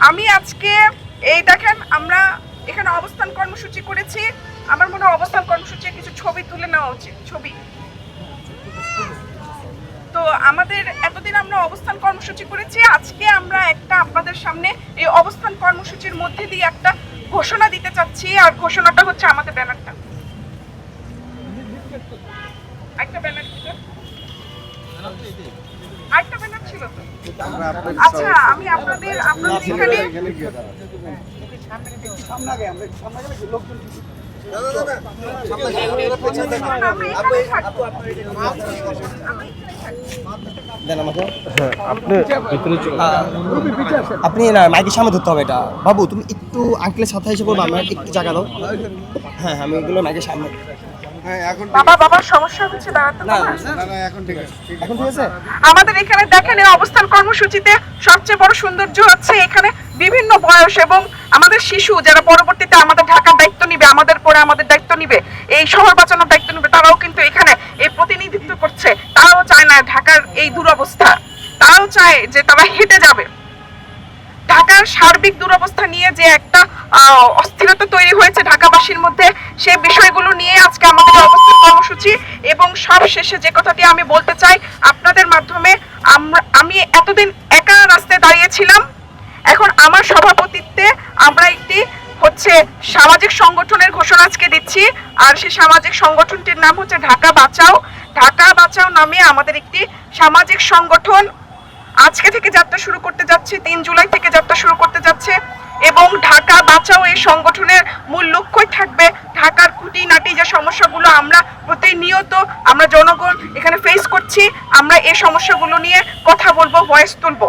আমি আজকে এই দেখেন আমরা এখানে অবস্থান কর্মসূচি করেছি। আমার মনে হয় অবস্থান কর্মসূচির কিছু ছবি তুলে নেওয়া উচিত। ছবি তো আমাদের এতদিন আমরা অবস্থান কর্মসূচি করেছি, আজকে আমরা একটা আপনাদের সামনে এই অবস্থান কর্মসূচির মধ্যে দিয়ে একটা ঘোষণা দিতে চাচ্ছি। আর ঘোষণাটা হচ্ছে আমাদের ব্যানারটা, একটা ব্যানার ছিল, আরেকটা ব্যানার ছিল তো। আচ্ছা আমি আপনাদের এখানে আপনি না মাইকের সামনে ধরতে হবে এটা। বাবু তুমি একটু আঙ্কেলের সাথে এসে করবো, আমার একটু জায়গা দাও। হ্যাঁ আমি এগুলো মাইকের সামনে। বাবার সমস্যা হচ্ছে দাঁড়াতে না। এখন ঠিক আছে। আমাদের এখানে দেখেন এই অবস্থান কর্মসূচিতে সবচেয়ে বড় সৌন্দর্য হচ্ছে এখানে বিভিন্ন বয়স এবং আমাদের শিশু যারা পরবর্তীতে আমাদের ঢাকার দায়িত্ব নিবে, আমাদের পরে আমাদের দায়িত্ব নিবে, এই শহর বাঁচানোর দায়িত্ব নিবে, তারাও কিন্তু এখানে এই প্রতিনিধিত্ব করছে। তারাও চায় না ঢাকার এই দুরবস্থা, তারাও চায় যে তারা হেঁটে যাবে। ঢাকার সার্বিক দুরবস্থা নিয়ে যে একটা অস্থিরতা তৈরি হয়েছে ঢাকাবাসীর মধ্যে, সেই বিষয়গুলো নিয়ে আজকে আমাদের অবস্থান কর্মসূচি। এবং সব শেষে যে কথাটি আমি বলতে চাই আপনাদের মাধ্যমে, আমি এতদিন একা রাস্তায় দাঁড়িয়েছিলাম, এখন আমার সভাপতিত্বে আমরা একটি হচ্ছে সামাজিক সংগঠনের ঘোষণা আজকে দিচ্ছি। আর সেই সামাজিক সংগঠনটির নাম হচ্ছে ঢাকা বাঁচাও। ঢাকা বাঁচাও নামে আমাদের একটি সামাজিক সংগঠন আজকে থেকে যাত্রা শুরু করতে যাচ্ছে, 3 জুলাই থেকে যাত্রা শুরু করতে যাচ্ছে। এবং ঢাকা বাঁচাও এই সংগঠনের মূল লক্ষ্যই থাকবে ঢাকার খুঁটিনাটি যে সমস্যাগুলো আমরা প্রতিনিয়ত আমরা জনগণ এখানে ফেস করছি, আমরা এই সমস্যাগুলো নিয়ে কথা বলবো, ভয়েস তুলবো।